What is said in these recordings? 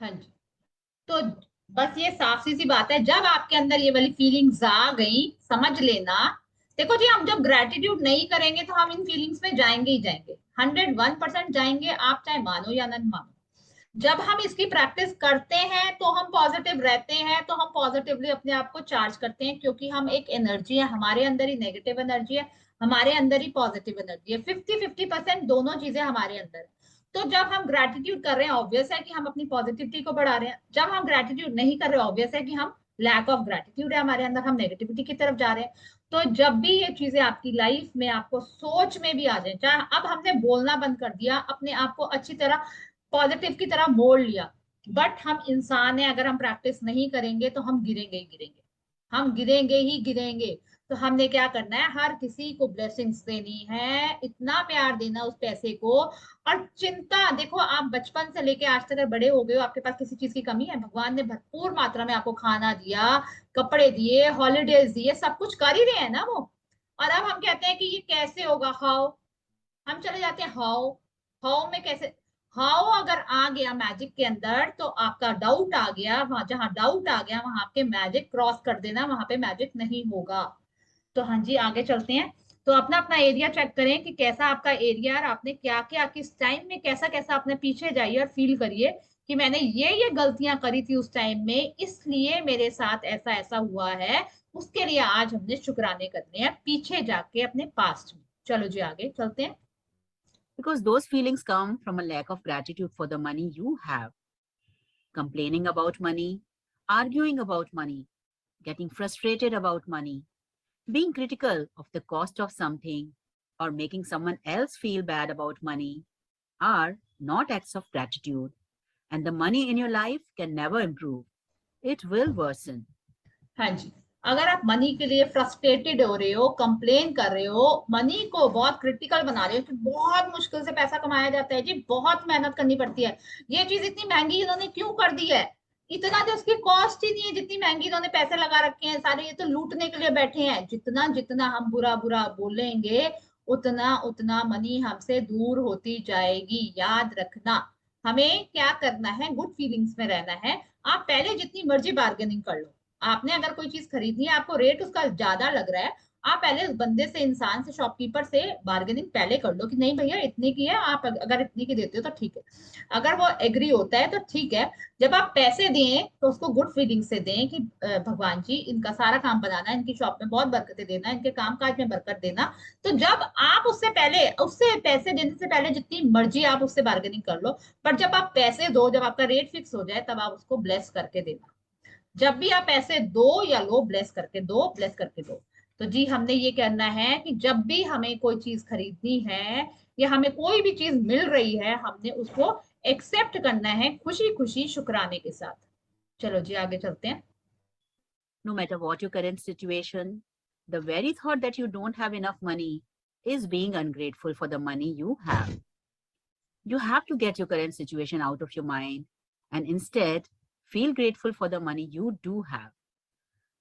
हाँ जी। तो बस ये साफ सी सी बात है, जब आपके अंदर ये वाली फीलिंग्स आ गई, समझ लेना। देखो जी, हम जब ग्रेटिट्यूड नहीं करेंगे तो हम इन फीलिंग्स में जाएंगे ही जाएंगे, 101% जाएंगे, आप चाहे मानो या न मानो। जब हम इसकी प्रैक्टिस करते हैं तो हम पॉजिटिव रहते हैं, तो हम पॉजिटिवली अपने आप को चार्ज करते हैं, क्योंकि हम एक एनर्जी है, हमारे अंदर ही नेगेटिव एनर्जी है, हमारे अंदर ही पॉजिटिव एनर्जी है, 50-50% दोनों चीजें हमारे अंदर है। तो जब हम ग्रेटिट्यूड कर रहे हैं, ऑब्वियस है कि हम अपनी पॉजिटिविटी को बढ़ा रहे हैं। जब हम ग्रेटिट्यूड नहीं कर रहे, ऑब्वियस है कि हम लैक ऑफ ग्रेटिट्यूड है हमारे अंदर, हम नेगेटिविटी की तरफ जा रहे हैं। तो जब भी ये चीजें आपकी लाइफ में, आपको सोच में भी आ जाए, चाहे अब हमने बोलना बंद कर दिया, अपने आप को अच्छी तरह पॉजिटिव की तरह मोड़ लिया, बट हम इंसान है, अगर हम प्रैक्टिस नहीं करेंगे तो हम गिरेंगे ही गिरेंगे, हम गिरेंगे ही गिरेंगे। तो हमने क्या करना है, हर किसी को ब्लेसिंग्स देनी है, इतना प्यार देना उस पैसे को। और चिंता, देखो आप बचपन से लेके आज तक अगर बड़े हो गए हो, आपके पास किसी चीज की कमी है? भगवान ने भरपूर मात्रा में आपको खाना दिया, कपड़े दिए, हॉलीडेज दिए, सब कुछ कर ही रहे हैं ना वो। और अब हम कहते हैं कि ये कैसे होगा, हाउ। हम चले जाते हैं हाउ, हाउ में कैसे। हाउ अगर आ गया मैजिक के अंदर, तो आपका डाउट आ गया, वहां जहां डाउट आ गया वहां आपके मैजिक क्रॉस कर देना, वहां पे मैजिक नहीं होगा। तो हाँ जी, आगे चलते हैं। तो अपना अपना एरिया चेक करें कि कैसा आपका एरिया है, और आपने क्या क्या किस टाइम में कैसा कैसा, अपने पीछे जाइए और फील करिए कि मैंने ये गलतियां करी थी उस टाइम में, इसलिए मेरे साथ ऐसा ऐसा हुआ है। उसके लिए आज हमने शुक्राने करने हैं, पीछे जाके अपने पास्ट में। चलो जी, आगे चलते हैं। Because those feelings come from a lack of gratitude for the money you have. Complaining about money, arguing about money, getting frustrated about money, being critical of the cost of something, or making someone else feel bad about money are not acts of gratitude, and the money in your life can never improve. It will worsen. हाँ जी। अगर आप money के लिए frustrated हो रहे हो, complain कर रहे हो, मनी को बहुत क्रिटिकल बना रहे हो कि बहुत मुश्किल से पैसा कमाया जाता है जी, बहुत मेहनत करनी पड़ती है, ये चीज इतनी महंगी इन्होंने क्यों कर दी है, इतना तो उसकी कॉस्ट ही नहीं है जितनी महंगी इन्होंने पैसे लगा रखे हैं सारे, ये तो लूटने के लिए बैठे हैं। जितना जितना हम बुरा बुरा बोलेंगे, उतना उतना मनी हमसे दूर होती जाएगी, याद रखना। हमें क्या करना है, गुड फीलिंग्स में रहना है। आप पहले जितनी मर्जी बार्गेनिंग कर लो, आपने अगर कोई चीज खरीदनी है, आपको रेट उसका ज्यादा लग रहा है, आप पहले उस बंदे से, इंसान से, शॉपकीपर से बार्गेनिंग पहले कर लो कि नहीं भैया इतने की है, आप अगर इतनी की देते हो तो ठीक है। अगर वो एग्री होता है तो ठीक है। जब आप पैसे दें तो उसको गुड फीलिंग से दें कि भगवान जी इनका सारा काम बनाना, इनकी शॉप में बहुत बरकतें देना, इनके काम काज में बरकत देना। तो जब आप उससे पहले, उससे पैसे देने से पहले जितनी मर्जी आप उससे बार्गेनिंग कर लो, पर जब आप पैसे दो, जब आपका रेट फिक्स हो जाए, तब आप उसको ब्लेस करके देना। जब भी आप पैसे दो या लो, ब्लेस करके दो, ब्लेस करके दो। तो जी, हमने ये करना है कि जब भी हमें कोई चीज खरीदनी है या हमें कोई भी चीज मिल रही है, हमने उसको एक्सेप्ट करना है खुशी खुशी, शुक्राने के साथ। चलो जी, आगे चलते हैं। No matter what your current situation, the very thought that you don't have enough money is being ungrateful for the money you have. You have to get your current situation out of your mind and instead feel grateful for the money you do have.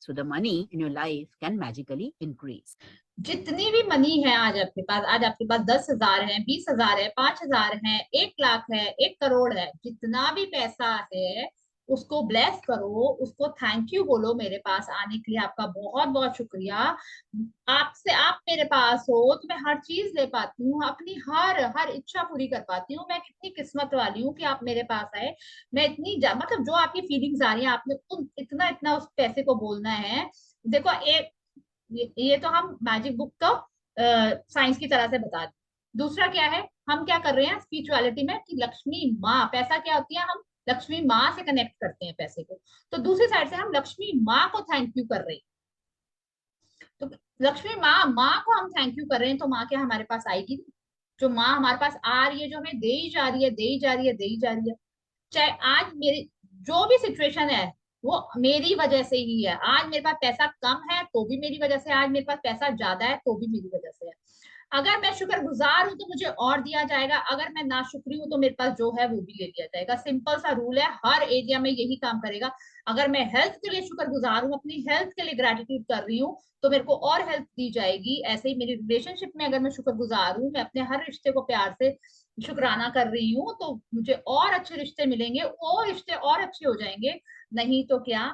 So the money in your life can magically increase. जितनी भी money है आज आपके पास, आज आपके पास 10,000 है, 20,000 है, 5,000 है, 1 लाख है, 1 करोड़ है, जितना भी पैसा है, उसको ब्लेस करो, उसको थैंक यू बोलो, मेरे पास आने के लिए आपका बहुत बहुत शुक्रिया। आपसे, आप मेरे पास हो तो मैं हर चीज ले पाती हूँ, अपनी हर हर इच्छा पूरी कर पाती हूँ, मैं कितनी किस्मत वाली हूँ कि आप मेरे पास आए। मैं मतलब जो आपकी फीलिंग्स आ रही है, आपने इतना इतना उस पैसे को बोलना है। देखो, एक ये तो हम मैजिक बुक तो साइंस की तरह से बता दें। दूसरा क्या है, हम क्या कर रहे हैं स्पिरिचुअलिटी में कि लक्ष्मी माँ, पैसा क्या होती है, हम लक्ष्मी माँ से कनेक्ट करते हैं पैसे को। तो दूसरी साइड से हम लक्ष्मी माँ को थैंक यू कर रहे हैं। तो लक्ष्मी माँ, माँ को हम थैंक यू कर रहे हैं, तो माँ क्या हमारे पास आएगी नहीं? जो माँ हमारे पास आ रही है, जो हमें दे ही जा रही है, दे ही जा रही है, दे ही जा रही है। चाहे आज मेरी जो भी सिचुएशन है, वो मेरी वजह से ही है। आज मेरे पास पैसा कम है तो भी मेरी वजह से, आज मेरे पास पैसा ज्यादा है तो भी मेरी वजह से है। अगर मैं शुक्रगुजार हूं तो मुझे और दिया जाएगा, अगर मैं नाशुक्री हूं तो मेरे पास जो है वो भी ले लिया जाएगा। सिंपल सा रूल है, हर एरिया में यही काम करेगा। अगर मैं हेल्थ के लिए शुक्रगुजार हूँ, अपनी हेल्थ के लिए ग्रेटिट्यूड कर रही हूँ, तो मेरे को और हेल्थ दी जाएगी। ऐसे ही मेरी रिलेशनशिप में अगर मैं शुक्रगुजार हूँ, मैं अपने हर रिश्ते को प्यार से शुक्राना कर रही हूँ, तो मुझे और अच्छे रिश्ते मिलेंगे, वो रिश्ते और अच्छे हो जाएंगे। नहीं तो क्या,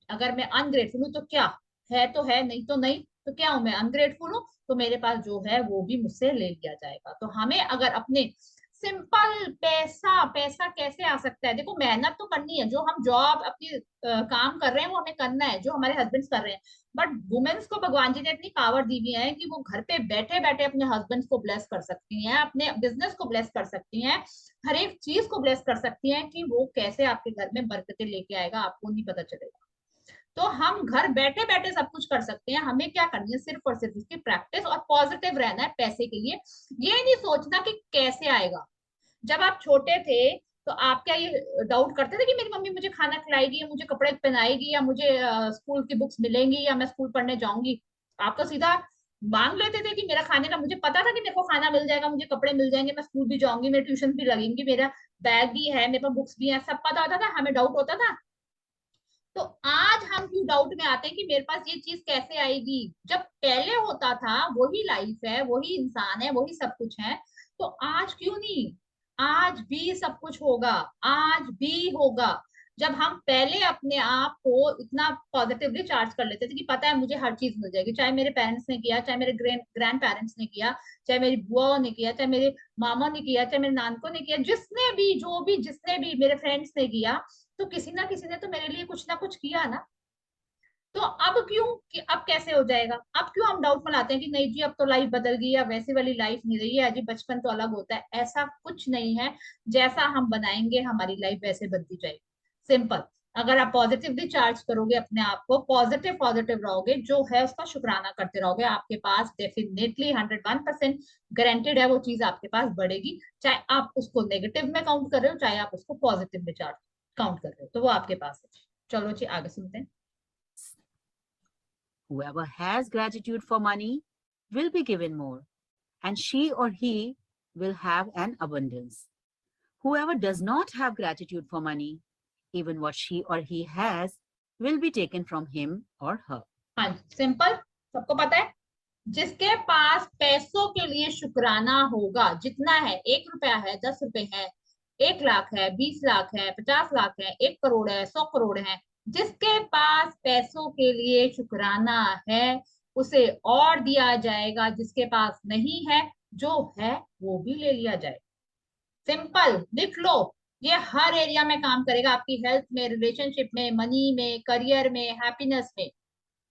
अगर मैं अनग्रेटफुल हूँ तो क्या है, तो है, नहीं तो नहीं, तो क्या हूं मैं, अनग्रेटफुल हूँ, तो मेरे पास जो है वो भी मुझसे ले लिया जाएगा। तो हमें अगर अपने सिंपल पैसा, पैसा कैसे आ सकता है, देखो मेहनत तो करनी है, जो हम जॉब अपनी काम कर रहे हैं वो हमें करना है, जो हमारे हस्बैंड्स कर रहे हैं। बट वुमेन्स को भगवान जी ने इतनी पावर दी हुई है कि वो घर पे बैठे बैठे अपने हस्बैंड्स को ब्लेस कर सकती हैं, अपने बिजनेस को ब्लेस कर सकती हैं, हर एक चीज को ब्लेस कर सकती हैं, कि वो कैसे आपके घर में बरकतें लेके आएगा आपको नहीं पता चलेगा। तो हम घर बैठे बैठे सब कुछ कर सकते हैं, हमें क्या करनी है, सिर्फ और सिर्फ इसकी प्रैक्टिस, और पॉजिटिव रहना है पैसे के लिए। ये नहीं सोचना कि कैसे आएगा। जब आप छोटे थे तो आप क्या ये डाउट करते थे कि मेरी मम्मी मुझे खाना खिलाएगी, या मुझे कपड़े पहनाएगी, या मुझे स्कूल की बुक्स मिलेंगी, या मैं स्कूल पढ़ने जाऊंगी? आप तो सीधा मांग लेते थे कि मेरा खाने का, मुझे पता था कि मेरे को खाना मिल जाएगा, मुझे कपड़े मिल जाएंगे, मैं स्कूल भी जाऊंगी, मेरी ट्यूशन भी लगेंगी, मेरा बैग भी है, मेरे पास बुक्स भी है, सब पता होता था, हमें डाउट होता था। तो आज हम क्यों डाउट में आते हैं कि मेरे पास ये चीज कैसे आएगी, जब पहले होता था, वही लाइफ है, वही इंसान है, वही सब कुछ है। तो आज क्यों नहीं, आज भी सब कुछ होगा, आज भी होगा। जब हम पहले अपने आप को इतना पॉजिटिवली चार्ज कर लेते थे कि पता है मुझे हर चीज मिल जाएगी, चाहे मेरे पेरेंट्स ने किया, चाहे मेरे ग्रैंड पेरेंट्स ने किया, चाहे मेरी बुआ ने किया, चाहे मेरे मामा ने किया, चाहे मेरे नानको ने किया, जिसने भी, जो भी, जिसने भी, मेरे फ्रेंड्स ने किया, तो किसी ना किसी ने तो मेरे लिए कुछ ना कुछ किया ना। तो अब क्यों, कि अब कैसे हो जाएगा, अब क्यों हम डाउट में लाते हैं कि नहीं जी अब तो लाइफ बदल गई, या वैसी वाली लाइफ नहीं रही है जी, बचपन तो अलग होता है, ऐसा कुछ नहीं है। जैसा हम बनाएंगे हमारी लाइफ वैसे बनती जाएगी। सिंपल। अगर आप पॉजिटिवली चार्ज करोगे अपने आप को, पॉजिटिव पॉजिटिव रहोगे, जो है उसका शुक्राना करते रहोगे, आपके पास डेफिनेटली 101% गारंटेड है वो चीज आपके पास बढ़ेगी। चाहे आप उसको नेगेटिव में काउंट कर रहे हो, चाहे आप उसको पॉजिटिव में चार्ज काउंट कर रहे हो, तो वो आपके पास है। चलो जी आगे सुनते हैं। Whoever has gratitude for money will be given more, and she or he will have an abundance. Whoever does not have gratitude for money, even what she or he has will be taken from him or her. हाँ जी, simple, सबको पता है। जिसके पास पैसों के लिए शुक्राना होगा, जितना है, 1 रुपया है, 10 रुपए है, 1 लाख है, 20 लाख है, 50 लाख है, 1 करोड़ है, 100 करोड़ है, जिसके पास पैसों के लिए शुक्राना है उसे और दिया जाएगा, जिसके पास नहीं है, जो है वो भी ले लिया जाएगा। सिंपल, लिख लो। ये हर एरिया में काम करेगा, आपकी हेल्थ में, रिलेशनशिप में, मनी में, करियर में, हैप्पीनेस में।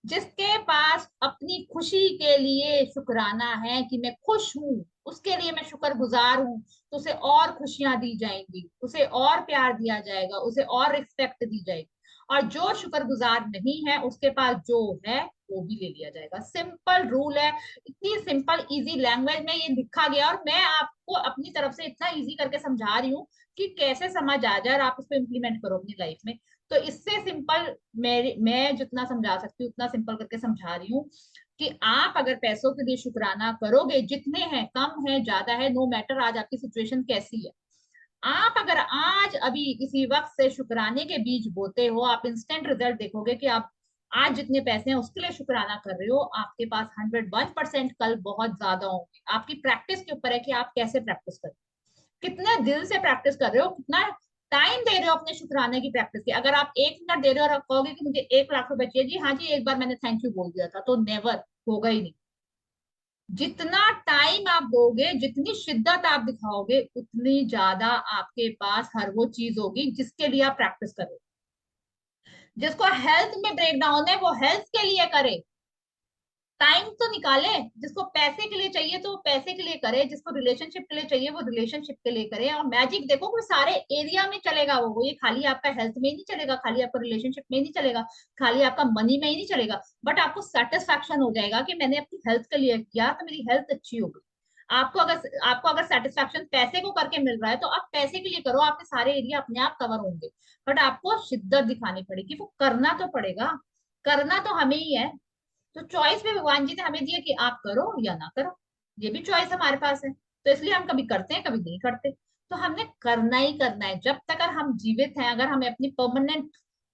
जिसके पास अपनी खुशी के लिए शुक्राना है कि मैं खुश हूं, उसके लिए मैं शुक्रगुजार हूं, तो उसे और खुशियां दी जाएंगी, उसे और प्यार दिया जाएगा, उसे और रिस्पेक्ट दी जाएगी। और जो शुक्रगुजार नहीं है उसके पास जो है वो भी ले लिया जाएगा। सिंपल रूल है। इतनी सिंपल इजी लैंग्वेज में ये लिखा गया, और मैं आपको अपनी तरफ से इतना इजी करके समझा रही हूँ कि कैसे समझ आ जाए और आप उसको इम्प्लीमेंट करो अपनी लाइफ में। तो इससे सिंपल, मैं जितना समझा सकती हूँ उतना सिंपल करके समझा रही हूँ, कि आप अगर पैसों के लिए शुक्राना करोगे, जितने हैं, कम है, ज्यादा है, नो मैटर आज आपकी सिचुएशन कैसी है, आप अगर आज अभी इसी वक्त से शुक्राने के बीज बोते हो, आप इंस्टेंट रिजल्ट देखोगे कि आप आज जितने पैसे हैं उसके लिए शुक्राना कर रहे हो, आपके पास 101% कल बहुत ज्यादा होंगे। आपकी प्रैक्टिस के ऊपर है कि आप कैसे प्रैक्टिस करें, कितने दिल से प्रैक्टिस कर रहे हो, कितना टाइम दे रहे हो अपने शुक्राने की प्रैक्टिस की। अगर आप 1 मिनट दे रहे हो और आप कहोगे कि मुझे 1 लाख रुपए चाहिए, जी हाँ जी एक बार मैंने थैंक यू बोल दिया था, तो नेवर होगा ही नहीं। जितना टाइम आप दोगे, जितनी शिद्दत आप दिखाओगे, उतनी ज्यादा आपके पास हर वो चीज होगी जिसके लिए आप प्रैक्टिस करो। जिसको हेल्थ में ब्रेकडाउन है वो हेल्थ के लिए करे, टाइम तो निकाले। जिसको पैसे के लिए चाहिए तो वो पैसे के लिए करे, जिसको रिलेशनशिप के लिए चाहिए वो रिलेशनशिप के लिए करे। और मैजिक देखो वो सारे एरिया में चलेगा, वो ये खाली आपका हेल्थ में ही नहीं चलेगा, खाली आपका रिलेशनशिप में ही नहीं चलेगा, खाली आपका मनी में ही नहीं चलेगा, बट आपको सेटिस्फैक्शन हो जाएगा कि मैंने अपनी हेल्थ के लिए किया तो मेरी हेल्थ अच्छी हो गई। आपको अगर सेटिस्फैक्शन पैसे को करके मिल रहा है तो आप पैसे के लिए करो, आपके सारे एरिया अपने आप कवर होंगे। बट आपको शिद्दत दिखानी पड़ेगी, वो करना तो पड़ेगा, करना तो हमें ही है। तो चॉइस भी भगवान जी ने हमें दी है कि आप करो या ना करो। ये भी चॉइस हमारे पास है, तो इसलिए हम कभी करते हैं कभी नहीं करते। तो हमने करना ही करना है जब तक अगर हम जीवित हैं, अगर हमें अपनी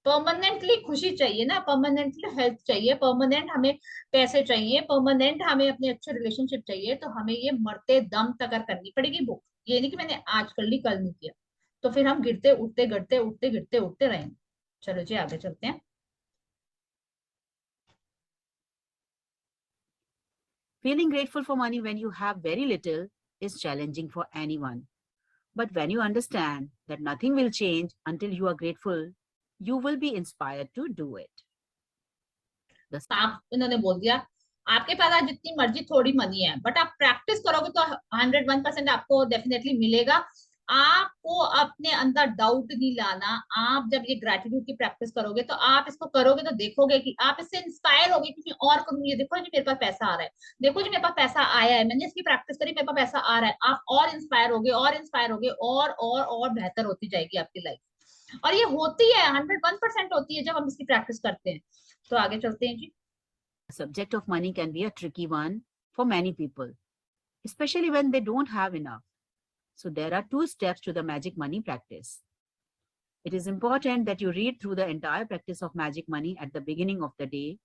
परमानेंटली खुशी चाहिए ना, परमानेंटली हेल्थ चाहिए, परमानेंट हमें पैसे चाहिए, परमानेंट हमें अपने अच्छे रिलेशनशिप चाहिए, तो हमें ये मरते दम तक कर करनी पड़ेगी बुक। ये नहीं कि मैंने आज कर ली कल नहीं किया, तो फिर हम गिरते उठते गिरते उठते गिरते उठते रहेंगे। चलो जी आगे चलते हैं। Feeling grateful for money when you have very little is challenging for anyone. But when you understand that nothing will change until you are grateful, you will be inspired to do it. The आप इन्होंने बोल दिया आपके पास आज जितनी मर्जी थोड़ी money है, बट आप प्रैक्टिस करोगे तो 101% आपको डेफिनेटली मिलेगा। आपको अपने अंदर डाउट नहीं लाना। आप जब ये ग्रेटिट्यूड की प्रैक्टिस करोगे तो आप इसको करोगे तो देखोगे कि आप इससे इंस्पायर होगे कि मैं और करूंगी। ये देखो जी मेरे पास पैसा आ रहा है, देखो जी मेरे पास पैसा आया है, मैंने इसकी प्रैक्टिस करी, मेरे पास पैसा आ रहा है। आप और इंस्पायर होगे और इंस्पायर होगे, और बेहतर होती जाएगी आपकी लाइफ। और ये होती है 101% होती है जब हम इसकी प्रैक्टिस करते हैं। तो आगे चलते हैं जी। subject of money can be a tricky one for many people, especially when they don't have enough. So, there are two steps to the magic money practice. It is important that you read through the entire practice of magic money at the beginning of the day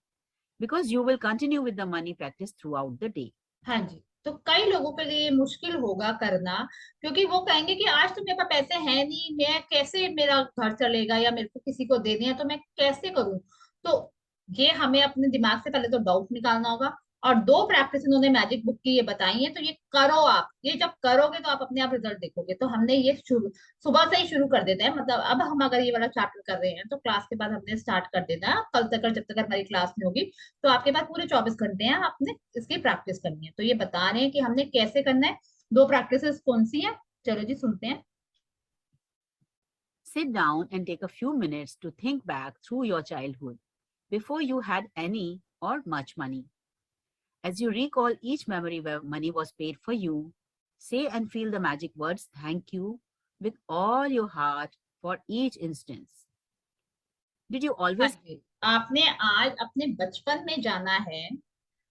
because you will continue with the money practice throughout the day. हाँ जी, तो कई लोगों के लिए मुश्किल होगा करना, क्योंकि वो कहेंगे कि आज तो मेरे पास पैसे हैं नहीं, मैं कैसे मेरा घर चलेगा, या मेरे को किसी को देने हैं तो मैं कैसे करूं। तो ये हमें अपने दिमाग से पहले तो डाउट निकालना होगा। और दो प्रैक्टिस इन्होंने मैजिक बुक की ये बताई है, तो ये करो आप। ये जब करोगे तो आप अपने आप रिजल्ट देखोगे। तो हमने ये शुरू सुबह से ही शुरू कर देते हैं, मतलब अब हम अगर ये वाला चैप्टर कर रहे हैं तो क्लास के बाद हमने स्टार्ट कर देना है कल तक, जब तक हमारी क्लास में होगी। तो आपके पास पूरे 24 घंटे हैं, आपने इसकी प्रैक्टिस करनी है। तो ये बता रहे हैं कि हमने कैसे करना है। दो प्रैक्टिसेस कौन सी है, चलो जी सुनते हैं। Sit down and take a few minutes to think back through your childhood before you had any or much money. As you recall each memory where money was paid for you, say and feel the magic words thank you with all your heart for each instance. Did you हाँ always जी, आपने आज अपने बचपन में जाना है,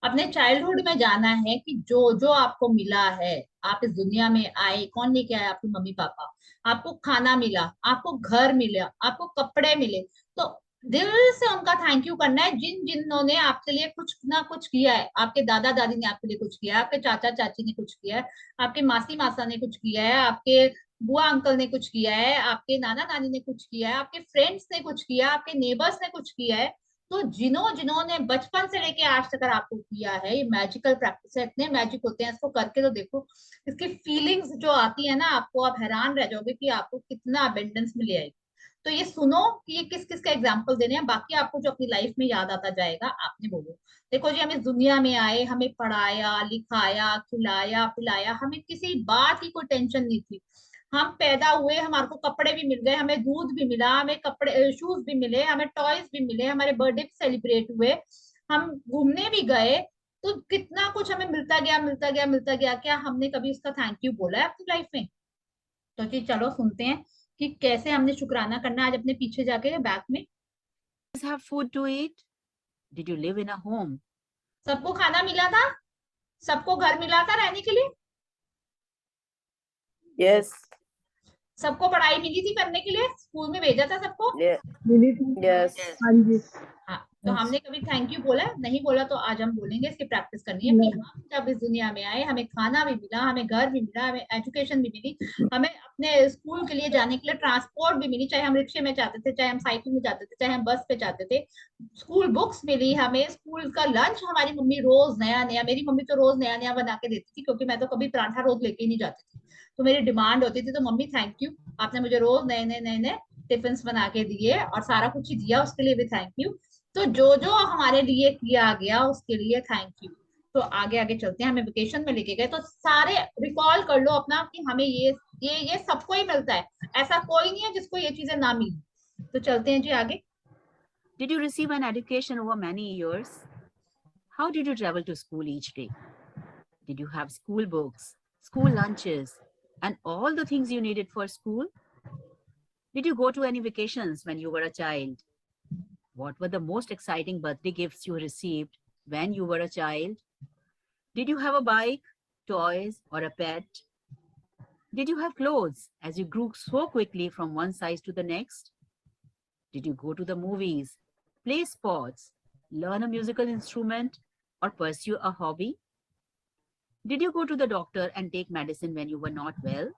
अपने childhood में जाना है कि जो जो आपको मिला है। आप इस दुनिया में आए, कौन लेके आया? आपके मम्मी पापा। आपको खाना मिला, आपको घर मिला, आपको कपड़े मिले, तो दिल से उनका थैंक यू करना है, जिन जिन्होंने आपके लिए कुछ ना कुछ किया है। आपके दादा दादी ने आपके लिए कुछ किया है, आपके चाचा चाची ने कुछ किया है, आपके मासी मासा ने कुछ किया है, आपके बुआ अंकल ने कुछ किया है, आपके नाना नानी ने कुछ किया है, आपके फ्रेंड्स ने कुछ किया, आपके नेबर्स ने कुछ किया है। तो जिन्होंने बचपन से लेके आज तक अगर आपको किया है, ये मैजिकल प्रैक्टिस है, इतने मैजिक होते हैं, इसको करके तो देखो। इसकी फीलिंग्स जो आती है ना आपको, आप हैरान रह जाओगे कि आपको कितना अबेंडेंस मिल आएगी। तो ये सुनो कि ये किस किस का एग्जाम्पल देने हैं, बाकी आपको जो अपनी लाइफ में याद आता जाएगा आपने बोलो। देखो जी, हम इस दुनिया में आए, हमें पढ़ाया लिखाया खिलाया पिलाया, हमें किसी बात की कोई टेंशन नहीं थी। हम पैदा हुए, हमारे को कपड़े भी मिल गए, हमें दूध भी मिला, हमें कपड़े शूज भी मिले, हमें टॉयज भी मिले, हमारे बर्थडे भी सेलिब्रेट हुए, हम घूमने भी गए। तो कितना कुछ हमें मिलता गया मिलता गया मिलता गया। क्या हमने कभी उसका थैंक यू बोला है अपनी लाइफ में? तो जी चलो सुनते हैं कि कैसे हमने शुक्राना करना है आज अपने पीछे जाके बैक में। have food to eat? Did you live in a home? सबको खाना मिला था, सबको घर मिला था रहने के लिए, Yes. सबको पढ़ाई मिली थी करने के लिए, स्कूल में भेजा था सबको। Yeah. मिली थी। Yes. हाँ जी। हाँ, तो हमने कभी थैंक यू बोला? नहीं बोला। तो आज हम बोलेंगे, इसकी प्रैक्टिस करनी है कि हम जब इस दुनिया में आए, हमें खाना भी मिला, हमें घर भी मिला, हमें एजुकेशन भी मिली, हमें अपने स्कूल के लिए जाने के लिए ट्रांसपोर्ट भी मिली, चाहे हम रिक्शे में जाते थे, चाहे हम साइकिल में जाते थे, चाहे हम बस पे जाते थे। स्कूल बुक्स मिली हमें, स्कूल का लंच हमारी मम्मी रोज नया नया, मेरी मम्मी तो रोज नया नया बना के देती थी, क्योंकि मैं तो कभी पराठा रोज लेके ही नहीं जाती थी। तो मेरी डिमांड होती थी, तो मम्मी थैंक यू, आपने मुझे रोज नए नए नए नए टिफिन बना के दिए और सारा कुछ ही दिया, उसके लिए भी थैंक यू। तो जो जो हमारे लिए किया गया उसके लिए थैंक यू। तो आगे आगे चलते हैं। हमें वेकेशन में लेके गए तो सारे रिकॉल कर लो अपना कि हमें ये सबको ही मिलता है, ऐसा कोई नहीं है जिसको ये चीजें ना मिली। तो चलते हैं जी आगे। Did you receive an education over many years? How did you travel to school each day? Did you have school books, school lunches, and all the things you needed for school? Did you go to any vacations when you were a child? What were the most exciting birthday gifts you received when you were a child? Did you have a bike, toys, or a pet? Did you have clothes as you grew so quickly from one size to the next? Did you go to the movies, play sports, learn a musical instrument, or pursue a hobby? Did you go to the doctor and take medicine when you were not well?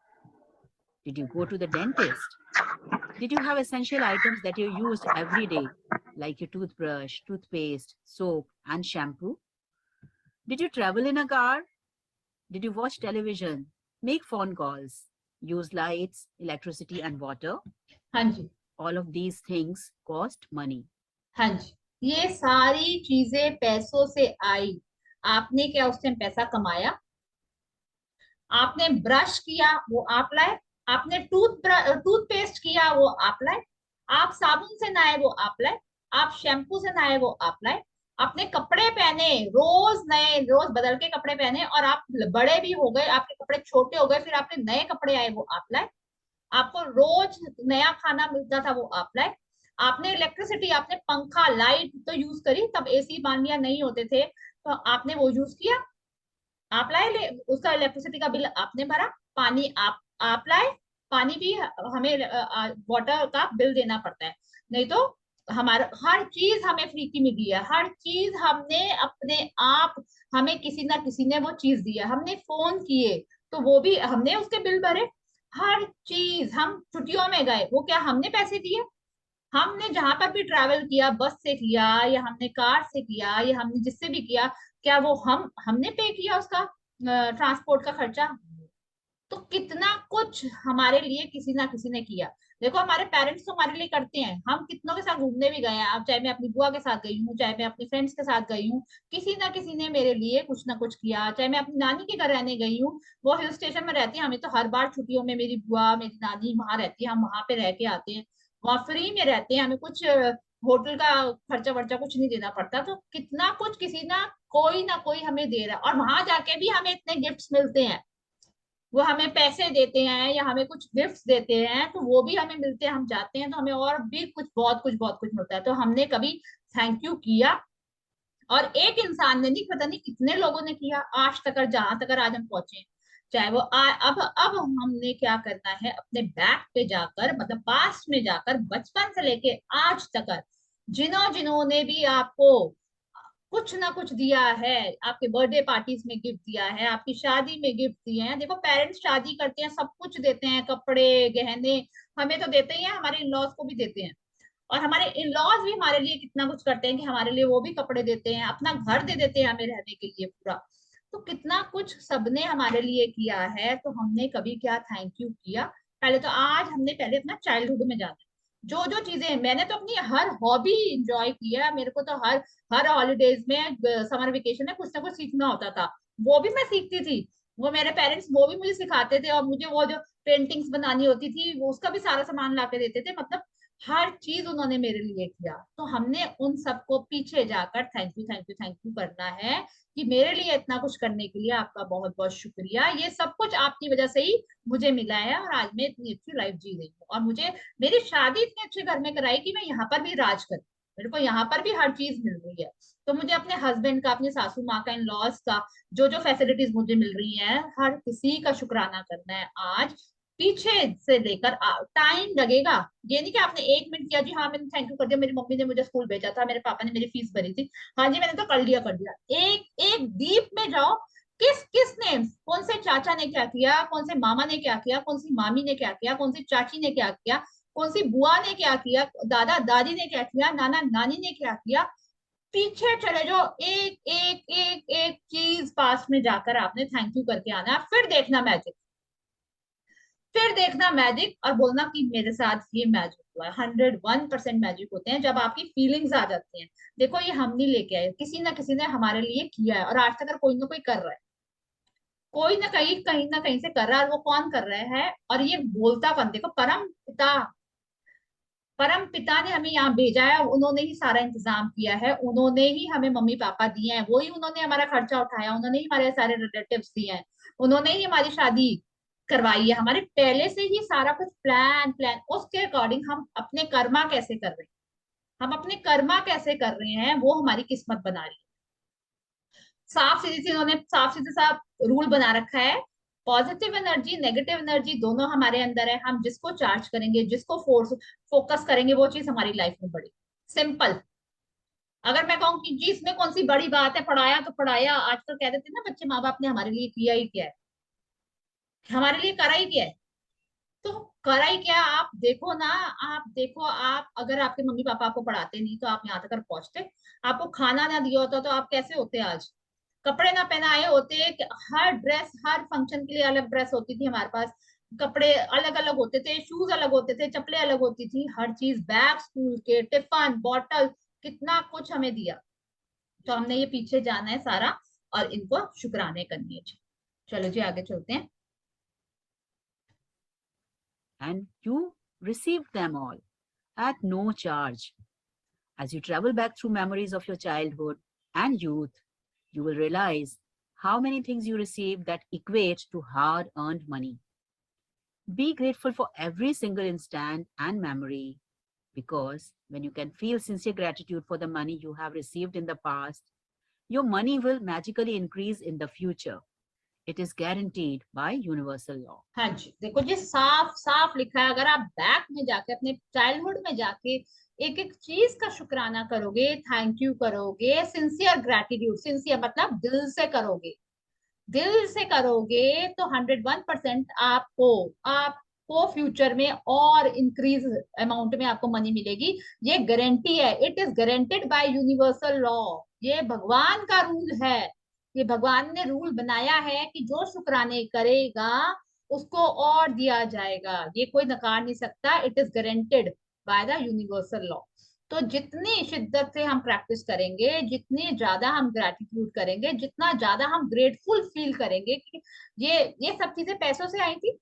Did you go to the dentist? Did you have essential items that you used every day, like your toothbrush, toothpaste, soap, and shampoo? Did you travel in a car? Did you watch television, make phone calls, use lights, electricity, and water? हाँ जी, All of these things cost money. हाँ जी, ये सारी चीजें पैसों से आई। आपने क्या उस टाइम पैसा कमाया? आपने ब्रश किया, वो आप लाए। आपने टूथपेस्ट किया, वो आप लाए। आप साबुन से नहाए, वो आप लाए। आप शैम्पू से नहाए, वो आप लाए। आपने कपड़े पहने, रोज नए, रोज बदल के कपड़े पहने, और आप बड़े भी हो गए, आपके कपड़े छोटे हो गए, फिर आपने नए कपड़े आए, वो आप लाए। आपको रोज नया खाना मिलता था, वो आप लाए। आपने इलेक्ट्रिसिटी, आपने पंखा लाइट तो यूज करी, तब एसी मान लिया नहीं होते थे, तो आपने वो यूज किया, आप लाए। उसका इलेक्ट्रिसिटी का बिल आपने भरा। पानी आप लाए। पानी भी हमें वाटर का बिल देना पड़ता है, नहीं तो हमारा हर चीज हमें फ्री की मिली है। हर चीज हमने अपने आप, हमें किसी ना किसी ने वो चीज दी है। हमने फोन किए तो वो भी हमने उसके बिल भरे। हर चीज, हम छुट्टियों में गए, वो क्या हमने पैसे दिए? हमने जहां पर भी ट्रैवल किया, बस से किया या हमने कार से किया या हमने जिससे भी किया, क्या वो हमने पे किया उसका ट्रांसपोर्ट का खर्चा? तो कितना कुछ हमारे लिए किसी ना किसी ने किया। देखो, हमारे पेरेंट्स तो हमारे लिए करते हैं। हम कितनों के साथ घूमने भी गए हैं, अब चाहे मैं अपनी बुआ के साथ गई हूँ, चाहे मैं अपनी फ्रेंड्स के साथ गई हूँ, किसी ना किसी ने मेरे लिए कुछ ना कुछ किया। चाहे मैं अपनी नानी के घर रहने गई हूँ, वो हिल स्टेशन में रहती है, हमें तो हर बार छुट्टियों में मेरी बुआ मेरी नानी वहां रहती है, हम वहां पे रह के आते हैं। वहां फ्री में रहते हैं, हमें कुछ होटल का खर्चा वर्चा कुछ नहीं देना पड़ता। तो कितना कुछ किसी ना कोई हमें दे रहा है, और वहां जाके भी हमें इतने गिफ्ट्स मिलते हैं। वो हमें पैसे देते हैं या हमें कुछ गिफ्ट्स देते हैं, तो वो भी हमें मिलते हैं। हम जाते हैं तो हमें और भी कुछ, बहुत कुछ मिलता है। तो हमने कभी थैंक यू किया? और एक इंसान ने नहीं, पता नहीं कितने लोगों ने किया आज तक, जहां तक आज हम पहुंचे हैं। चाहे वो अब हमने क्या करना है, अपने बैक पे जाकर, मतलब पास्ट में जाकर, बचपन से लेके आज तक जिन्होंने भी आपको कुछ ना कुछ दिया है, आपके बर्थडे पार्टीज में गिफ्ट दिया है, आपकी शादी में गिफ्ट दिए हैं। देखो, पेरेंट्स शादी करते हैं, सब कुछ देते हैं, कपड़े गहने हमें तो देते ही हैं, हमारे इन लॉज को भी देते हैं। और हमारे इन लॉज भी हमारे लिए कितना कुछ करते हैं कि हमारे लिए वो भी कपड़े देते हैं, अपना घर दे देते हैं हमें रहने के लिए पूरा। तो कितना कुछ सबने हमारे लिए किया है, तो हमने कभी क्या थैंक यू किया? पहले तो आज हमने पहले अपना चाइल्डहुड में जाना है। जो जो चीजें, मैंने तो अपनी हर हॉबी इंजॉय किया। मेरे को तो हर हर हॉलीडेज में, समर वेकेशन में कुछ ना कुछ सीखना होता था, वो भी मैं सीखती थी। वो मेरे पेरेंट्स वो भी मुझे सिखाते थे, और मुझे वो जो पेंटिंग्स बनानी होती थी, वो उसका भी सारा सामान ला के देते थे। मतलब हर चीज उन्होंने मेरे लिए किया। तो हमने उन सबको पीछे जाकर thank you thank you thank you करना है, कि मेरे लिए इतना कुछ करने के लिए आपका बहुत बहुत शुक्रिया। ये सब कुछ आपकी वजह से ही मुझे मिला है, और आज मैं इतनी अच्छी लाइफ जी रही हूँ, और मुझे मेरी शादी इतने अच्छे घर में कराई कि मैं यहाँ पर भी राज कर, मेरे को यहाँ पर भी हर चीज मिल रही है। तो मुझे अपने हस्बैंड का, अपनी सासू माँ का, इन लॉज का, जो जो फैसिलिटीज मुझे मिल रही हैं, हर किसी का शुक्राना करना है आज। पीछे से लेकर टाइम लगेगा। ये नहीं कि आपने 1 मिनट किया, जी हाँ मैंने थैंक यू कर दिया, मेरी मम्मी ने मुझे स्कूल भेजा था, मेरे पापा ने मेरी फीस भरी थी, हाँ जी मैंने तो कर दिया। एक एक डीप में जाओ, किस किस ने, कौन से चाचा ने क्या किया, कौन से मामा ने क्या किया, कौन सी मामी ने क्या किया, कौन सी चाची ने क्या किया, कौन सी बुआ ने क्या किया, दादा दादी ने क्या किया, नाना नानी ने क्या किया। पीछे चले जाओ, एक एक एक एक चीज पास में जाकर आपने थैंक यू करके आना है। फिर देखना मैजिक, फिर देखना मैजिक, और बोलना कि मेरे साथ ये मैजिक हुआ है। 101% मैजिक होते हैं जब आपकी फीलिंग्स आ जाती हैं। देखो, ये हम नहीं लेके आए, किसी ना किसी ने हमारे लिए किया है, और आज तक अगर कोई ना कोई कर रहा है, कोई ना कहीं से कर रहा है, और वो कौन कर रहा है, और ये बोलता कौन? देखो, परम पिता ने हमें यहाँ भेजा है, उन्होंने ही सारा इंतजाम किया है, उन्होंने ही हमें मम्मी पापा दिए हैं, वही उन्होंने हमारा खर्चा उठाया, उन्होंने ही हमारे सारे रिलेटिव्स दिए हैं, उन्होंने ही हमारी शादी करवाई है। हमारे पहले से ही सारा कुछ प्लान प्लान उसके अकॉर्डिंग हम अपने कर्मा कैसे कर रहे हैं, हम अपने कर्मा कैसे कर रहे हैं, वो हमारी किस्मत बना रही है। साफ सीधी सी उन्होंने साफ सीधे सा रूल बना रखा है। पॉजिटिव एनर्जी नेगेटिव एनर्जी दोनों हमारे अंदर है, हम जिसको चार्ज करेंगे, जिसको फोकस करेंगे, वो चीज हमारी लाइफ में बढ़ेगी। सिंपल। अगर मैं कहूँ कि जी इसमें कौन सी बड़ी बात है, पढ़ाया तो पढ़ाया, आजकल कह देते हैं ना बच्चे, माँ बाप ने हमारे लिए किया ही क्या है, हमारे लिए करा ही क्या है। तो करा ही क्या, आप देखो ना, आप देखो, आप अगर आपके मम्मी पापा आपको पढ़ाते नहीं तो आप यहाँ तक पहुंचते, आपको खाना ना दिया होता तो आप कैसे होते आज, कपड़े ना पहनाए होते, हर ड्रेस हर फंक्शन के लिए अलग ड्रेस होती थी हमारे पास, कपड़े अलग अलग होते थे, शूज अलग होते थे, चप्पलें अलग होती थी, हर चीज, बैग स्कूल के, टिफिन बॉटल, कितना कुछ हमें दिया। तो हमने ये पीछे जाना है सारा, और इनको शुक्राने करनी है। चलो जी आगे चलते हैं। And you received them all at no charge. As you travel back through memories of your childhood and youth, you will realize how many things you received that equate to hard earned money. Be grateful for every single instant and memory, because when you can feel sincere gratitude for the money you have received in the past, your money will magically increase in the future. It is guaranteed by universal law. हाँ जी, देखो जी साफ साफ लिखा है, अगर आप back में जाके अपने चाइल्डहुड में जाके एक एक चीज का शुक्राना करोगे, थैंक यू करोगे, सिंसियर ग्रेटिट्यूड, सिंसियर मतलब दिल से करोगे, दिल से करोगे, तो 101% आपको फ्यूचर में और इंक्रीज अमाउंट में आपको मनी मिलेगी। ये गारंटी है, it is guaranteed by universal law, ये भगवान का रूल है, ये भगवान ने रूल बनाया है कि जो शुक्राने करेगा उसको और दिया जाएगा, ये कोई नकार नहीं सकता, it is guaranteed by the universal law. तो जितनी शिद्दत से हम प्रैक्टिस करेंगे, जितनी ज्यादा हम ग्रेटिट्यूड करेंगे, जितना ज्यादा हम ग्रेटफुल फील करेंगे कि ये सब चीजें पैसों से आई थी,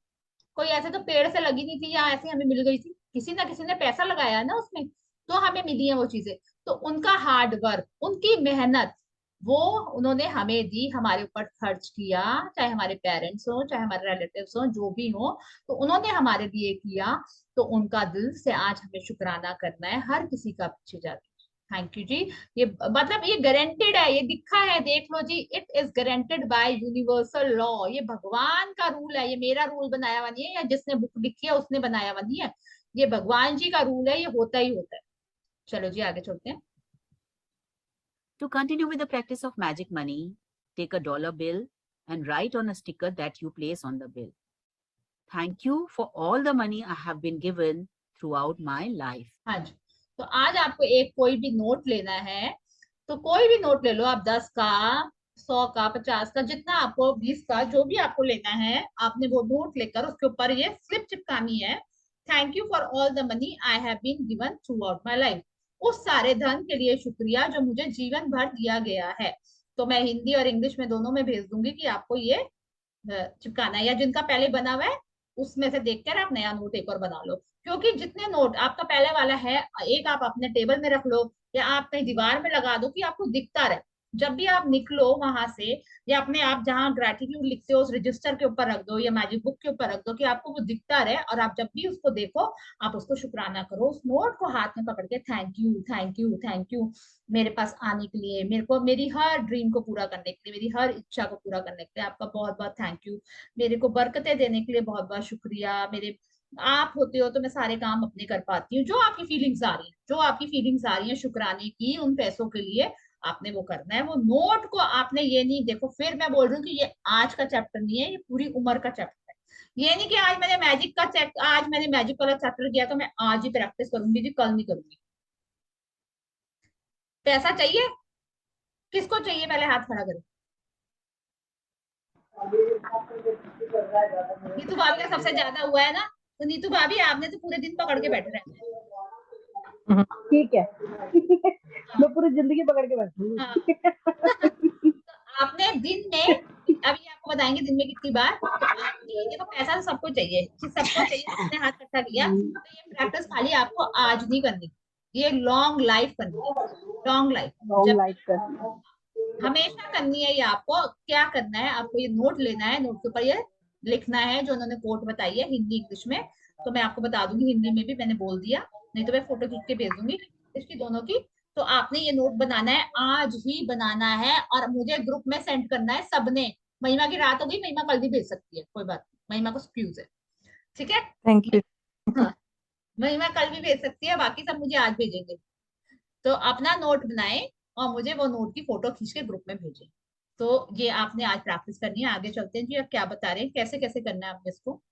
कोई ऐसे तो पेड़ से लगी नहीं थी या ऐसे हमें मिल गई थी, किसी ना किसी ने पैसा लगाया है ना उसमें, तो हमें मिली है वो चीजें। तो उनका हार्ड वर्क, उनकी मेहनत, वो उन्होंने हमें दी, हमारे ऊपर खर्च किया, चाहे हमारे पेरेंट्स हो, चाहे हमारे रिलेटिव्स हो, जो भी हो, तो उन्होंने हमारे लिए किया। तो उनका दिल से आज हमें शुक्राना करना है, हर किसी का पीछे जाके। थैंक यू जी। ये मतलब ये गारंटेड है, ये लिखा है, देख लो जी, it is guaranteed by universal law, ये भगवान का रूल है, ये मेरा रूल बनाया हुआ नहीं है, या जिसने बुक लिखी है उसने बनाया हुआ नहीं है, ये भगवान जी का रूल है, ये होता ही होता है। चलो जी आगे चलते हैं। To continue with the practice of magic money, take a dollar bill and write on a sticker that you place on the bill. Thank you for all the money I have been given throughout my life. हाँ जी, तो आज आपको एक कोई भी note लेना है, तो कोई भी नोट ले लो आप, 10 का, 100 का, 50 का, जितना आपको, 20 का, जो भी आपको लेना है, आपने वो नोट लेकर उसके ऊपर ये स्लिप चिपकानी है, thank you for all the money I have been given throughout my life, उस सारे धन के लिए शुक्रिया जो मुझे जीवन भर दिया गया है। तो मैं हिंदी और इंग्लिश में दोनों में भेज दूंगी कि आपको ये चिपकाना है, या जिनका पहले बना हुआ है उसमें से देखकर आप नया नोट एक और बना लो, क्योंकि जितने नोट आपका पहले वाला है, एक आप अपने टेबल में रख लो, या आप कहीं दीवार में लगा दो कि आपको दिखता रहे, जब भी आप निकलो वहां से, या अपने आप जहाँ ग्रेटिट्यूड लिखते हो उस रजिस्टर के ऊपर रख दो, या मैजिक बुक के ऊपर रख दो, कि आपको वो दिखता रहे, और आप जब भी उसको देखो आप उसको शुक्राना करो, उस नोट को हाथ में पकड़ के, thank you thank you thank you, मेरे पास आने के लिए, मेरे को मेरी हर ड्रीम को पूरा करने के लिए, मेरी हर इच्छा को पूरा करने के लिए आपका बहुत बहुत थैंक यू, मेरे को बरकतें देने के लिए बहुत बहुत शुक्रिया, मेरे आप होते हो तो मैं सारे काम अपने कर पाती हूँ, जो आपकी फीलिंग्स आ रही है, जो आपकी फीलिंग्स आ रही है शुक्राने की, उन पैसों के लिए आपने वो करना है। वो नोट को आपने, ये नहीं देखो, फिर मैं बोल रही हूँ कि ये आज का चैप्टर नहीं है, ये पूरी उम्र का चैप्टर है। ये नहीं कि आज मैंने मैजिक वाला चैप्टर किया तो मैं आज ही प्रैक्टिस करूंगी जी, कल नहीं करूंगी। पैसा चाहिए, किसको चाहिए, पहले हाथ खड़ा करो। नीतू भाभी का सबसे ज्यादा हुआ है ना, तो नीतू भाभी आपने तो पूरे दिन पकड़ के बैठे रहना है। ठीक है मैं पूरी जिंदगी पकड़ के बैठूंगी। हाँ। आपने दिन में, अभी आपको बताएंगे दिन में कितनी बार, तो आपने देखो पैसा तो सबको चाहिए, सबको चाहिए, सबने हाथ इकट्ठा किया, तो ये प्रैक्टिस खाली आपको आज नहीं करनी, ये लॉन्ग लाइफ करनी है, लॉन्ग लाइफ, लॉन्ग जब लाइफ करना हमेशा करनी है। ये आपको क्या करना है, आपको ये नोट लेना है, नोट के ऊपर ये लिखना है जो उन्होंने कोट बताई है हिंदी इंग्लिश में, तो मैं आपको बता दूंगी, हिंदी में भी मैंने बोल दिया, नहीं तो मैं फोटो खींच के भेज दूंगी इसकी दोनों की। तो आपने ये नोट बनाना है, आज ही बनाना है, और मुझे ग्रुप में सेंड करना है सबने। महिमा की रात हो गई, महिमा कल भी भेज सकती है, कोई बात नहीं, महिमा को एक्सक्यूज है, ठीक है। Thank you. हाँ, महिमा कल भी भेज सकती है, बाकी सब मुझे आज भेजेंगे। तो अपना नोट बनाए और मुझे वो नोट की फोटो खींच के ग्रुप में भेजें। तो ये आपने आज प्रैक्टिस करनी है। आगे चलते हैं जी, अब क्या बता रहे हैं, कैसे कैसे करना है आपने इसको।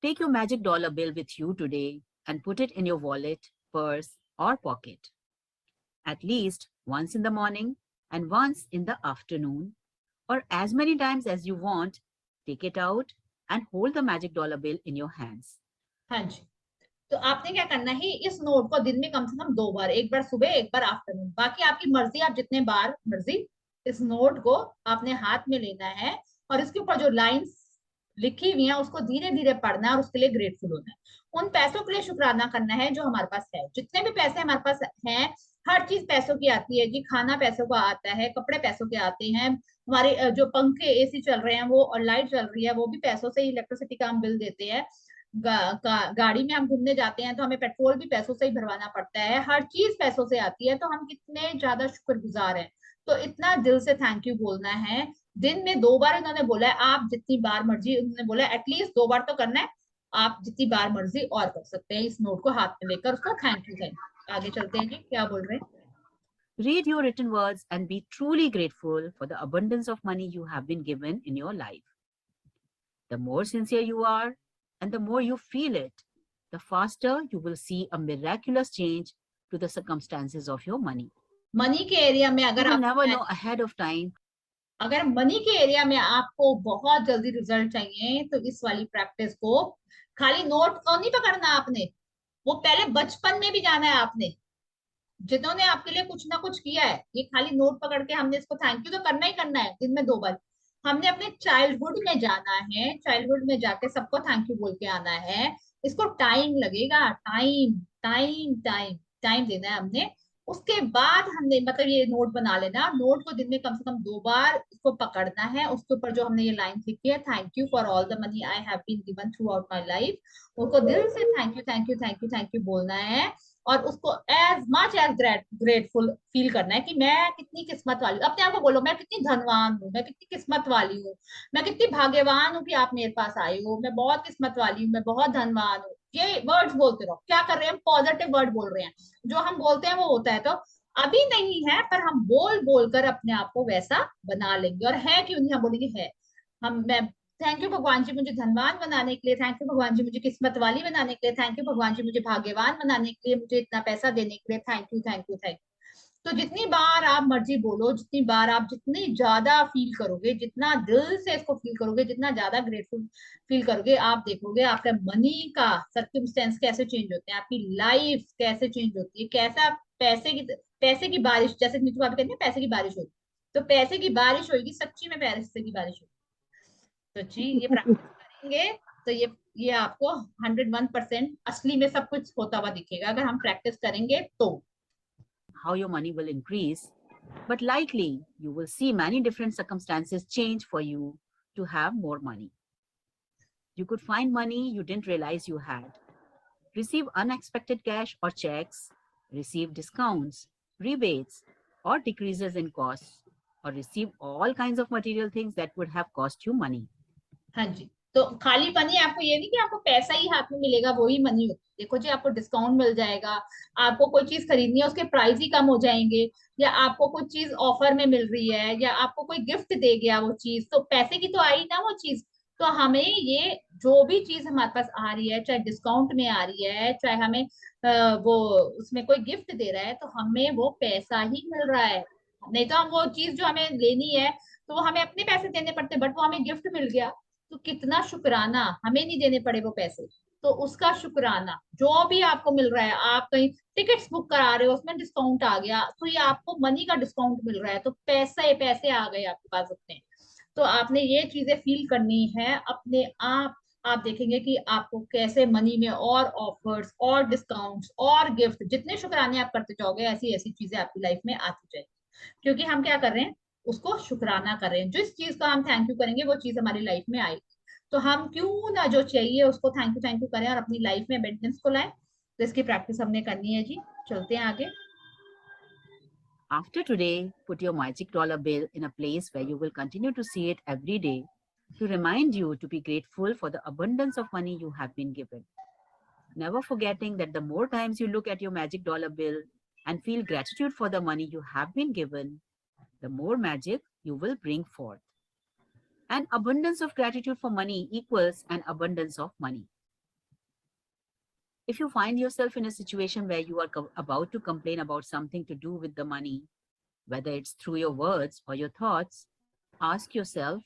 Take your magic dollar bill with you today and put it in your wallet, purse, or pocket. At least once in the morning and once in the afternoon, or as many times as you want, take it out and hold the magic dollar bill in your hands. हाँ जी, तो आपने क्या करना है, इस note को दिन में कम से कम 2 बार, एक बार सुबह एक बार आफ्टरनून, बाकी आपकी मर्जी, आप जितने बार मर्जी इस नोट को आपने हाथ में लेना है, और इसके ऊपर जो लाइंस लिखी हुई है उसको धीरे धीरे पढ़ना है, और उसके लिए ग्रेटफुल होना है। उन पैसों के लिए शुक्राना करना है जो हमारे पास है, जितने भी पैसे हमारे पास हैं। हर चीज पैसों की आती है जी, खाना पैसों का आता है, कपड़े पैसों के आते हैं, हमारे जो पंखे एसी चल रहे हैं वो, और लाइट चल रही है वो भी पैसों से, इलेक्ट्रिसिटी का हम बिल देते हैं। गाड़ी में हम घूमने जाते हैं तो हमें पेट्रोल भी पैसों से ही भरवाना पड़ता है, हर चीज पैसों से आती है। तो हम कितने ज्यादा शुक्रगुजार हैं। तो इतना दिल से थैंक यू बोलना है। दिन में 2 बार इन्होंने बोला है, आप जितनी बार मर्जी, उन्होंने बोला है एटलीस्ट 2 बार तो करना है। आप जितनी बार मर्जी और कर सकते हैं, इस नोट को हाथ में लेकर उसको थैंक यू थैंक। आगे चलते हैं जी, क्या बोल रहे हैं। Read your written words and be truly grateful for the abundance of money you have been given in your life. The more sincere you are and the more you feel it, the faster you will see a miraculous change to the circumstances of your money. Money के area में You अगर will आप, never know ahead of time. अगर money के area में आपको बहुत जल्दी रिजल्ट चाहिए तो इस वाली प्रैक्टिस को, खाली नोट को नहीं पकड़ना आपने, वो पहले बचपन में भी जाना है आपने, जिन्होंने आपके लिए कुछ ना कुछ किया है। ये खाली नोट पकड़ के हमने इसको थैंक यू तो करना ही करना है दिन में 2 बार। हमने अपने चाइल्डहुड में जाना है, चाइल्डहुड में जाके सबको थैंक यू बोल के आना है। इसको टाइम लगेगा, टाइम टाइम टाइम टाइम देना है हमने। उसके बाद हमने मतलब ये नोट बना लेना, नोट को दिन में कम से कम 2 बार इसको पकड़ना है। उसके ऊपर जो हमने ये लाइन लिखी है, thank you for all the money I have been given throughout my life, उसको दिल से thank you thank you thank you thank you बोलना है। और उसको as much as grateful feel करना है कि मैं कितनी किस्मत वाली हूँ। अपने आप को बोलो, मैं कितनी धनवान हूँ, मैं कितनी किस्मत वाली हूँ, मैं कितनी भाग्यवान हूँ कि आप मेरे पास आई हो, मैं बहुत किस्मत वाली हूँ, मैं बहुत धनवान हूँ। ये वर्ड्स बोलते रहो। क्या कर रहे हैं हम, पॉजिटिव वर्ड बोल रहे हैं। जो हम बोलते हैं वो होता है। तो अभी नहीं है पर हम बोल बोल कर अपने आप को वैसा बना लेंगे। और है क्यों नहीं, हम बोलेंगे है। हम मैं थैंक यू भगवान जी मुझे धनवान बनाने के लिए, थैंक यू भगवान जी मुझे किस्मत वाली बनाने के लिए, थैंक यू भगवान जी मुझे भाग्यवान बनाने के लिए, मुझे इतना पैसा देने के लिए, thank you thank you thank you. तो जितनी बार आप मर्जी बोलो, जितनी बार आप जितनी ज्यादा फील करोगे, जितना दिल से इसको फील करोगे, जितना ज्यादा ग्रेटफुल फील करोगे, आप देखोगे आपका मनी का सर्कमस्टेंस कैसे चेंज होते हैं, आपकी लाइफ कैसे चेंज होती है, कैसा पैसे की बारिश, जैसे नीतू भाभी कहते हैं पैसे की बारिश होती है। तो पैसे की बारिश होगी, सच्ची में पैसे की बारिश होगी। तो जी ये प्रैक्टिस करेंगे तो ये आपको 101% असली में सब कुछ होता हुआ दिखेगा, अगर हम प्रैक्टिस करेंगे तो। How your money will increase, but likely you will see many different circumstances change for you to have more money. You could find money you didn't realize you had, receive unexpected cash or checks, receive discounts, rebates, or decreases in costs, or receive all kinds of material things that would have cost you money. हाँ जी, तो खाली money आपको ये नहीं कि आपको पैसा ही हाथ में मिलेगा वही मनी होती है। देखो जी, आपको डिस्काउंट मिल जाएगा, आपको कोई चीज खरीदनी है उसके प्राइस ही कम हो जाएंगे, या आपको कोई चीज ऑफर में मिल रही है, या आपको कोई गिफ्ट दे गया वो चीज, तो पैसे की तो आई ना वो चीज। तो हमें ये जो भी चीज हमारे पास आ रही है, चाहे डिस्काउंट में आ रही है, चाहे हमें वो उसमें कोई गिफ्ट दे रहा है, तो हमें वो पैसा ही मिल रहा है। नहीं तो हम वो चीज जो हमें लेनी है तो वो हमें अपने पैसे देने पड़ते, बट वो हमें गिफ्ट मिल गया। तो कितना शुक्राना, हमें नहीं देने पड़े वो पैसे। तो उसका शुक्राना जो भी आपको मिल रहा है, आप कहीं टिकट्स बुक करा रहे हो उसमें डिस्काउंट आ गया, तो ये आपको मनी का डिस्काउंट मिल रहा है, तो पैसे पैसे आ गए आपके पास अपने। तो आपने ये चीजें फील करनी है अपने आप देखेंगे कि आपको कैसे मनी में और ऑफर्स और डिस्काउंट्स और गिफ्ट, जितने शुक्राने आप करते जाओगे ऐसी ऐसी चीजें आपकी लाइफ में आती जाएगी। क्योंकि हम क्या कर रहे हैं, उसको शुक्राना कर रहे हैं। जिस चीज का हम थैंक यू करेंगे वो चीज हमारी लाइफ में आएगी। तो हम क्यों ना जो चाहिए उसको थैंक यू करें और अपनी लाइफ में अबंडेंस को लाएं। तो इसकी प्रैक्टिस हमने करनी है जी। चलते हैं आगे। After today, put your magic dollar bill in a place where you will continue to see it every day to remind you to be grateful for the abundance of money you have been given. Never forgetting that the more times you look at your magic dollar bill and feel gratitude for the money you have been given, the more magic you will bring forth. An abundance of gratitude for money equals an abundance of money. If you find yourself in a situation where you are about to complain about something to do with the money, whether it's through your words or your thoughts, ask yourself,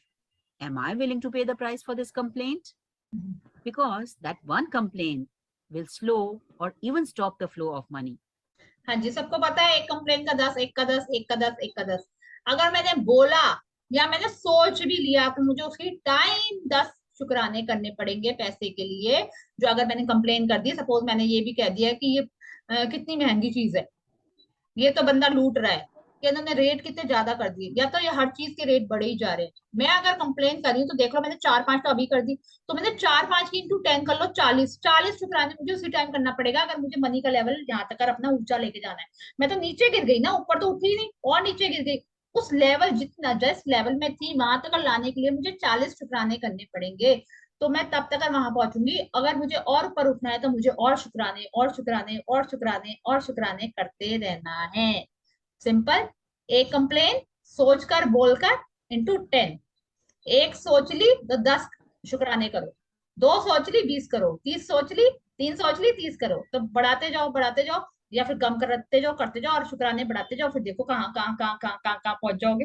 am I willing to pay the price for this complaint? Because that one complaint will slow or even stop the flow of money. हाँ जी, सबको पता है एक complain का 10, एक का 10, एक का 10, एक का 10। अगर मैंने बोला या मैंने सोच भी लिया तो मुझे उसकी टाइम 10 शुक्राने करने पड़ेंगे पैसे के लिए। जो अगर मैंने कंप्लेन कर दी, सपोज मैंने ये भी कह दिया कि ये कितनी महंगी चीज है, ये तो बंदा लूट रहा है, कि इन्होंने रेट कितने ज्यादा कर दिए, या तो ये हर चीज के रेट बढ़े ही जा रहे हैं। मैं अगर कंप्लेन कर रही हूँ तो देख लो, मैंने 4-5 तो अभी कर दी, तो मैंने 4-5 की इंटू 10 कर लो, 40 शुक्राने मुझे उसी टाइम करना पड़ेगा अगर मुझे मनी का लेवल यहाँ तक अपना ऊंचा लेके जाना है। मैं तो नीचे गिर गई ना, ऊपर तो उठी ही नहीं और नीचे गिर गई। उस लेवल जितना जिस लेवल में थी वहां तक लाने के लिए मुझे 40 शुक्राने करने पड़ेंगे। तो मैं तब तक वहां पहुंचूंगी। अगर मुझे और ऊपर उठना है तो मुझे और शुक्राने और शुक्राने और शुक्राने और शुक्राने करते रहना है। सिंपल। एक कंप्लेन सोचकर बोलकर इंटू 10। एक सोच ली तो 10 शुक्राने करो, 2 सोच ली 20 करो, 30 सोच ली, 3 सोच ली 30 करो। तो बढ़ाते जाओ या फिर कम करते जाओ और शुक्राने बढ़ाते जाओ। फिर देखो कहाँ कहाँ कहाँ कहाँ कहाँ कहाँ पहुंच जाओगे।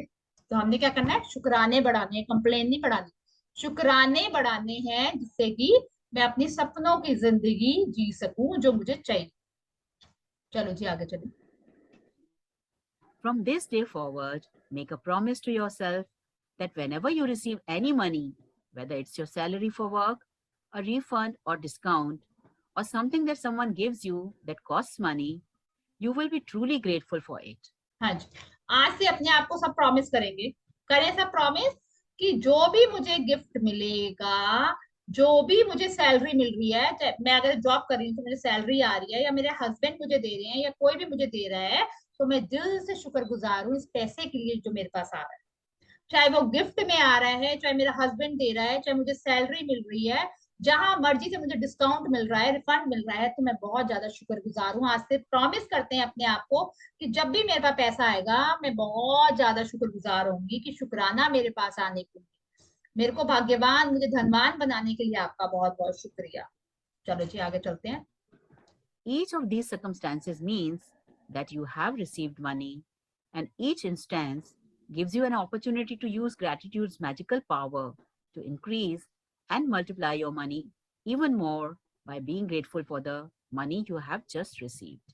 तो हमने क्या करना है, शुक्राने बढ़ाने, कंप्लेन नहीं बढ़ानी, शुक्राने बढ़ाने हैं, जिससे कि मैं अपनी सपनों की जिंदगी जी सकूं जो मुझे चाहिए। चलो जी आगे चलो। From this day forward, make a promise to yourself that whenever you receive any money, whether it's your salary for work, a refund or discount, or something that someone gives you that costs money, you will be truly grateful for it. हाँ जी, आज से अपने आप को सब promise करेंगे। करें सब प्रॉमिस कि जो भी मुझे गिफ्ट मिलेगा, जो भी मुझे सैलरी मिल रही है, चाहे मैं अगर जॉब कर रही हूँ तो मुझे सैलरी आ रही है, या मेरे हस्बैंड मुझे दे रहे हैं, या कोई भी मुझे दे रहा है, तो मैं दिल से शुक्रगुजार हूँ इस पैसे के लिए जो मेरे पास आ रहा है। चाहे वो गिफ्ट में आ रहा है, चाहे मेरा हस्बैंड दे रहा है, चाहे मुझे सैलरी मिल रही है, जहां मर्जी से मुझे डिस्काउंट मिल रहा है, रिफंड मिल रहा है, तो मैं बहुत ज्यादा शुक्रगुजार हूँ। आज से प्रॉमिस करते हैं अपने आप को कि जब भी मेरे पास पैसा आएगा मैं बहुत ज्यादा शुक्रगुजार होंगी कि शुक्राना मेरे पास आने के लिए, मेरे को भाग्यवान, मुझे धनवान बनाने के लिए आपका बहुत बहुत शुक्रिया। चलो जी आगे चलते हैं। Each of these circumstances means that you have received money, and each instance gives you an opportunity to use gratitude's magical power to increase and multiply your money even more by being grateful for the money you have just received.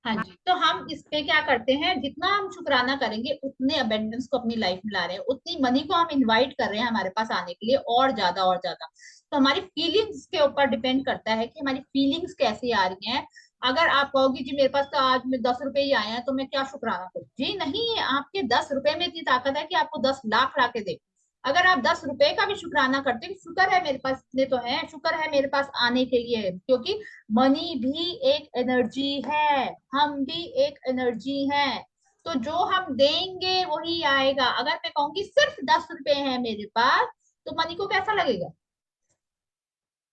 हाँ जी, तो हम इस पे क्या करते हैं, जितना हम शुक्राना करेंगे उतने अबेंडेंस को अपनी लाइफ में ला रहे हैं, उतनी मनी को हम इनवाइट कर रहे हैं हमारे पास आने के लिए और ज्यादा और ज्यादा। तो हमारी फीलिंग्स के ऊपर डिपेंड करता है कि हमारी फीलिंग्स कैसी आ रही हैं। अगर आप कहोगी जी मेरे पास तो आज में 10 रुपए ही आए हैं तो मैं क्या शुक्राना करूँ, जी नहीं, आपके 10 रुपए में इतनी ताकत है कि आपको 10 लाख ला के दे। अगर आप 10 रुपए का भी शुक्राना करते हैं, शुक्र है मेरे पास इतने तो है, शुक्र है मेरे पास आने के लिए, क्योंकि मनी भी एक एनर्जी है, हम भी एक एनर्जी हैं। तो जो हम देंगे वही आएगा। अगर मैं कहूंगी सिर्फ 10 रुपए है मेरे पास, तो मनी को कैसा लगेगा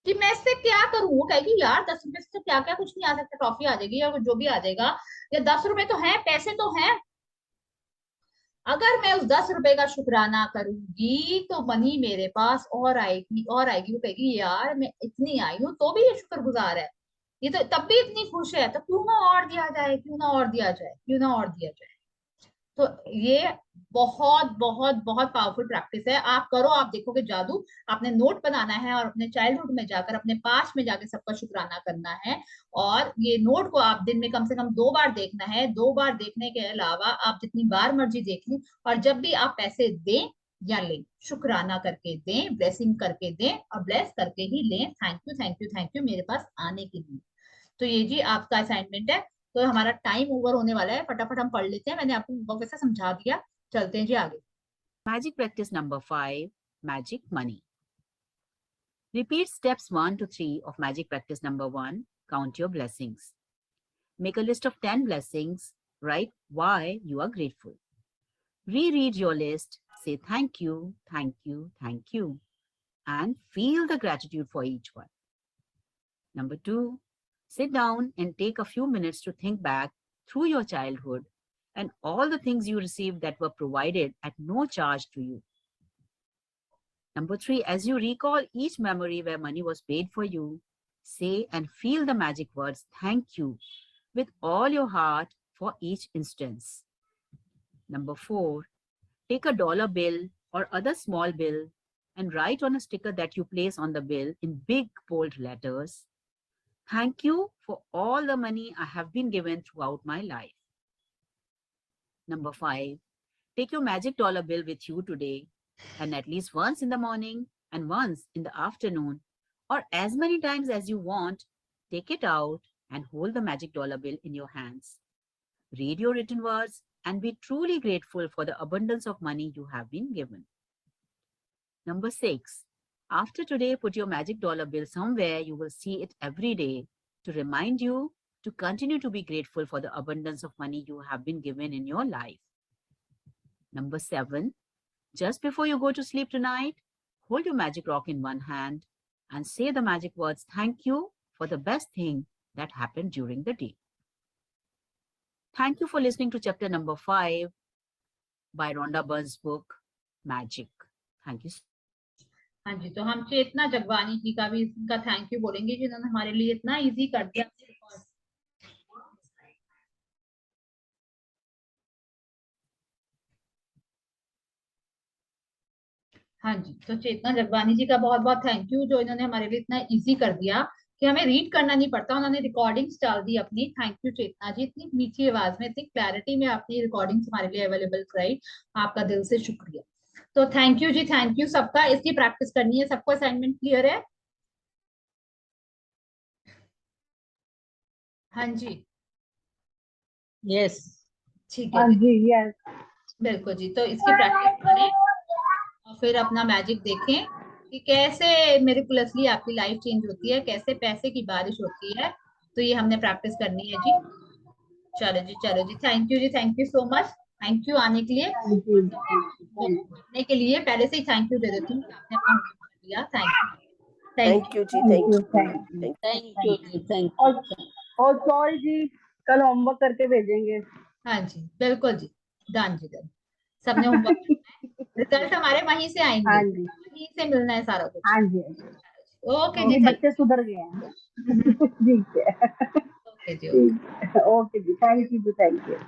कि मैं इससे क्या करूं। वो कहेगी यार 10 रुपए से तो क्या क्या कुछ नहीं आ सकता, टॉफी आ जाएगी या जो भी आ जाएगा, या 10 रुपए तो है, पैसे तो हैं। अगर मैं उस 10 रुपए का शुक्राना करूंगी तो मनी मेरे पास और आएगी और आएगी। वो कहेगी यार मैं इतनी आई हूँ तो भी ये शुक्रगुजार है, ये तो तब भी इतनी खुश है, तो क्यों ना और दिया जाए, क्यों ना और दिया जाए, क्यों ना और दिया जाए। तो ये बहुत बहुत बहुत पावरफुल प्रैक्टिस है। आप करो, आप देखोगे जादू। आपने नोट बनाना है और अपने चाइल्डहुड में जाकर, अपने पास्ट में जाकर सबका शुक्राना करना है। और ये नोट को आप दिन में कम से कम 2 बार देखना है। 2 बार देखने के अलावा आप जितनी बार मर्जी देख लें, और जब भी आप पैसे दें या लें, शुक्राना करके दें, ब्लेसिंग करके दें और ब्लेस करके ही लें। Thank you thank you thank you मेरे पास आने के लिए। तो ये जी आपका असाइनमेंट है। तो हमारा टाइम ओवर होने वाला है, फटाफट हम पढ़ लेते हैं। मैंने आपको बहुत वैसे समझा दिया। चलते हैं जी आगे। Magic practice number 5, magic money. Repeat steps 1 to 3 of magic practice number 1. Count your blessings. Make a list of 10 blessings. Write why you are grateful. Reread your list. Say thank you, thank you, thank you, and feel the gratitude for each one. Number 2, sit down and take a few minutes to think back through your childhood and all the things you received that were provided at no charge to you. Number 3, as you recall each memory where money was paid for you, say and feel the magic words thank you with all your heart for each instance. Number 4, take a dollar bill or other small bill and write on a sticker that you place on the bill in big bold letters, thank you for all the money I have been given throughout my life. Number 5, take your magic dollar bill with you today and at least once in the morning and once in the afternoon or as many times as you want, take it out and hold the magic dollar bill in your hands. Read your written words and be truly grateful for the abundance of money you have been given. Number 6, after today, put your magic dollar bill somewhere you will see it every day to remind you to continue to be grateful for the abundance of money you have been given in your life. Number 7, just before you go to sleep tonight, hold your magic rock in one hand and say the magic words thank you for the best thing that happened during the day. Thank you for listening to chapter number 5 by Rhonda Byrne's book, Magic. Thank you. हाँ जी, तो हम चेतना जगवानी जी का भी इनका thank you बोलेंगे जिन्होंने हमारे लिए इतना इजी कर दिया। हाँ जी, तो चेतना जगवानी जी का बहुत बहुत थैंक यू जो इन्होंने हमारे लिए इतना इजी कर दिया कि हमें रीड करना नहीं पड़ता, उन्होंने रिकॉर्डिंग्स डाल दी अपनी। थैंक यू चेतना जी, इतनी मीठी आवाज में इतनी क्लैरिटी में आपने रिकॉर्डिंग्स हमारे लिए अवेलेबल कराई, आपका दिल से शुक्रिया। तो थैंक यू जी, थैंक यू सबका। इसकी प्रैक्टिस करनी है सबको। असाइनमेंट क्लियर है? हाँ जी, यस, ठीक है हाँ जी, जी, यस, बिल्कुल जी। तो इसकी प्रैक्टिस करें और फिर अपना मैजिक देखें कि कैसे मिरेकुलसली आपकी लाइफ चेंज होती है, कैसे पैसे की बारिश होती है। तो ये हमने प्रैक्टिस करनी है जी। चलो जी, चलो जी, थैंक यू जी, thank you so much. Thank you आने के लिए, थैंक यू, जुड़ने के लिए। पहले से ही थैंक यू दे देती हूँ, आपने अपना होमवर्क कर लिया। थैंक यू, थैंक यू जी, thank you, thank you. Thank you जी, थैंक यू। और सॉरी जी, कल होमवर्क करके भेजेंगे। हाँ जी, बिल्कुल जी, डन जी, डन। सबने होमवर्क करना है, रिजल्ट हमारे वहीं से आएंगे, हाँ जी, वहीं से मिलना है सारा कुछ। हाँ जी, ओके जी, मेरे बच्चे सुधर गए हैं। ठीक है, ओके जी, ओके। ठीक है, ओके जी, थैंक यू जी, थैंक यू।